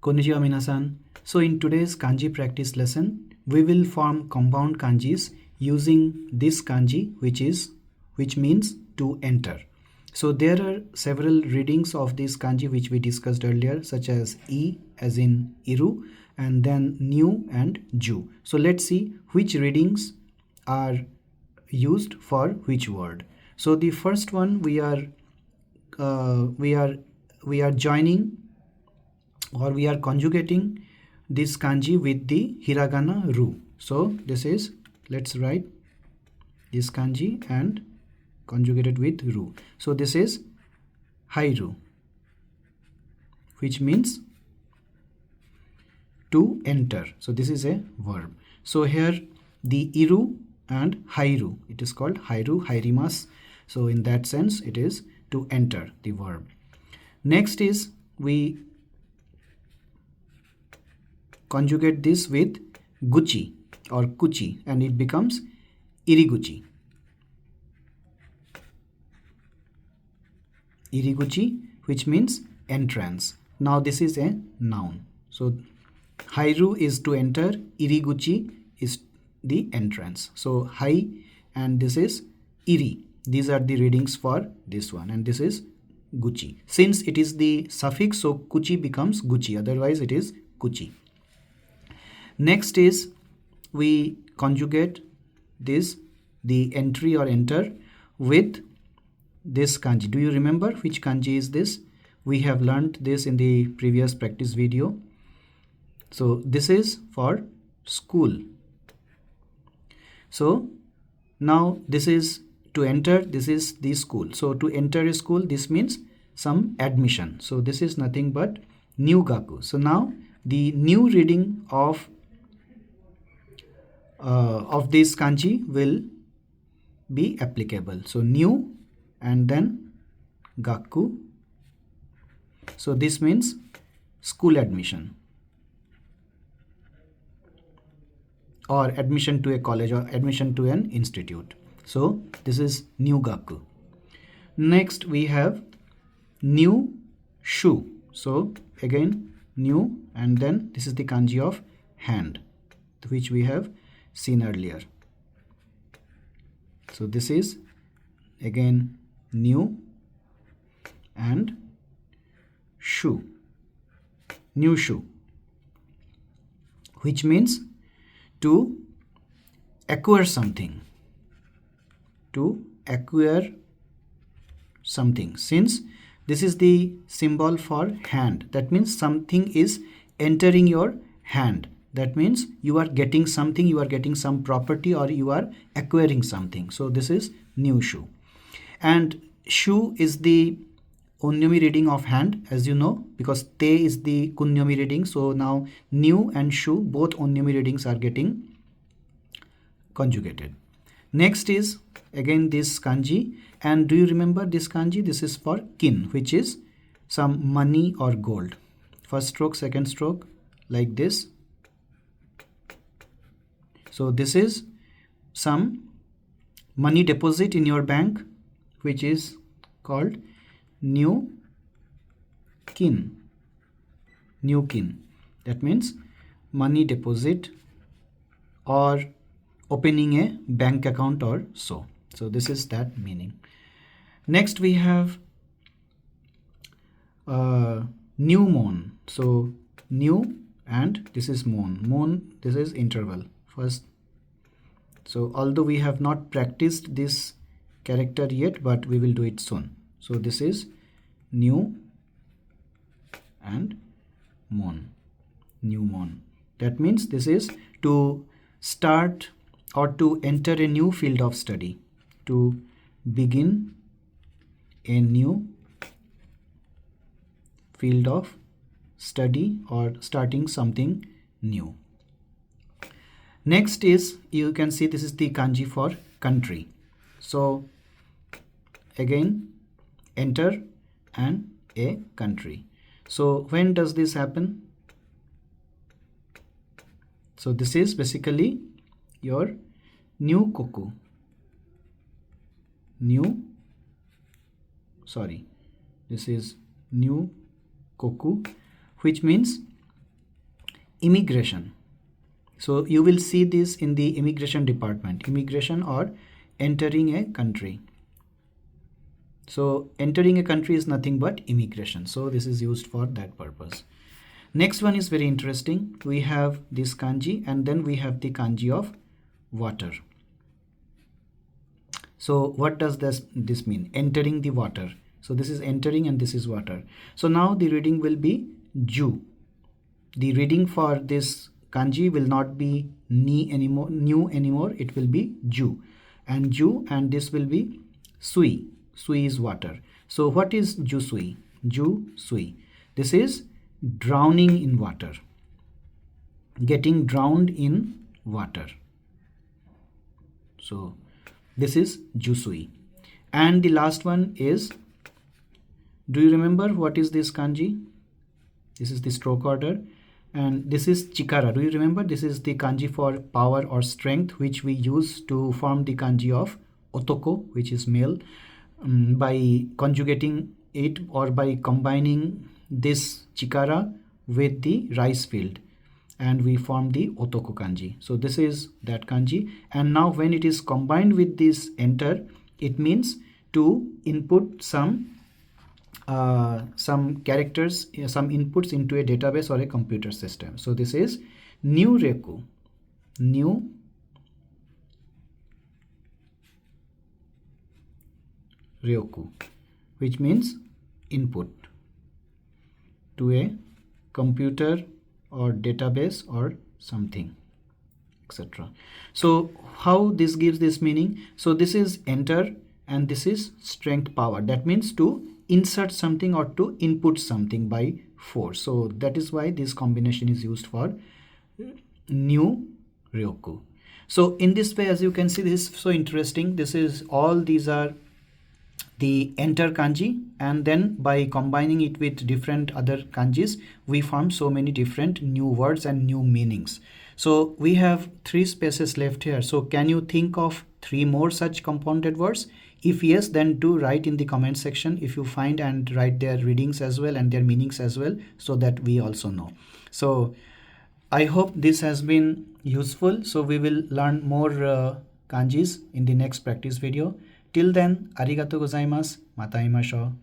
Konnichiwa minasan. So in today's kanji practice lesson, we will form compound kanjis using this kanji which means to enter. So there are several readings of this kanji which we discussed earlier, such as E as in Iru, and then New and Ju. So let's see which readings are used for which word. So the first one we are joining, or we are conjugating this kanji with the hiragana ru. So this is, let's write this kanji and conjugate it with ru. So this is hairu, which means to enter. So this is a verb. So here the iru and hairu, it is called hairu, hairimas. So in that sense it is to enter, the verb. Next is we conjugate this with guchi or kuchi, and it becomes iriguchi. Iriguchi, which means entrance. Now this is a noun. So hairu is to enter, iriguchi is the entrance. So hai and this is iri. These are the readings for this one, and this is guchi. Since it is the suffix, so kuchi becomes guchi, otherwise it is kuchi. Next is we conjugate this, the entry or enter, with this kanji. Do you remember which kanji is this? We have learned this in the previous practice video. So this is for school. So now this is to enter, this is the school. So to enter a school, this means some admission. So this is nothing but new gaku. So now the new reading of this kanji will be applicable. So new and then gaku. So this means school admission, or admission to a college, or admission to an institute. So this is new gaku. Next we have new shu. So again new, and then this is the kanji of hand, which we have seen earlier. So this is again new and shu, new shu, which means to acquire something, to acquire something. Since this is the symbol for hand, that means something is entering your hand. That means you are getting something, you are getting some property, or you are acquiring something. So this is new shu. And shu is the onyomi reading of hand, as you know, because te is the kunyomi reading. So now new and shu, both onyomi readings are getting conjugated. Next is again this kanji, and do you remember this kanji? This is for kin, which is some money or gold. First stroke, second stroke, like this. So this is some money deposit in your bank, which is called new kin. New kin. That means money deposit, or opening a bank account or so. So this is that meaning. Next we have new mon. So new and this is mon. Mon, this is interval first. So although we have not practiced this character yet, but we will do it soon. So this is new and mon. New mon. That means this is to start or to enter a new field of study, to begin a new field of study, or starting something new. Next is, you can see this is the kanji for country. So again enter and a country. So when does this happen? So this is basically your new koku. This is new koku, which means immigration. So you will see this in the immigration department, immigration or entering a country. So entering a country is nothing but immigration. So this is used for that purpose. Next one is very interesting. We have this kanji and then we have the kanji of water. So what does this mean? Entering the water. So this is entering and this is water. So now the reading will be ju. The reading for this kanji will not be ni anymore, new anymore. It will be ju. And ju, and this will be sui. Sui is water. So what is ju sui? Ju sui. This is drowning in water. Getting drowned in water. So this is ju sui. And the last one is, do you remember what is this kanji? This is the stroke order. And this is chikara. Do you remember? This is the kanji for power or strength, which we use to form the kanji of otoko, which is male, by conjugating it or by combining this chikara with the rice field, and we form the otoko kanji. So this is that kanji. And now when it is combined with this enter, it means to input some characters, some inputs into a database or a computer system. So this is new reku, new ryoku, which means input to a computer or database or something, etc. So how this gives this meaning? So this is enter and this is strength power. That means to insert something or to input something by force. So that is why this combination is used for new ryoku. So in this way, as you can see, this is so interesting. This is all, these are the enter kanji, and then by combining it with different other kanjis, we form so many different new words and new meanings. So we have 3 spaces left here. So can you think of 3 more such compounded words? If yes, then do write in the comment section if you find, and write their readings as well and their meanings as well, so that we also know. So I hope this has been useful. So we will learn more kanjis in the next practice video. Till then, arigato gozaimasu. Mata imashou.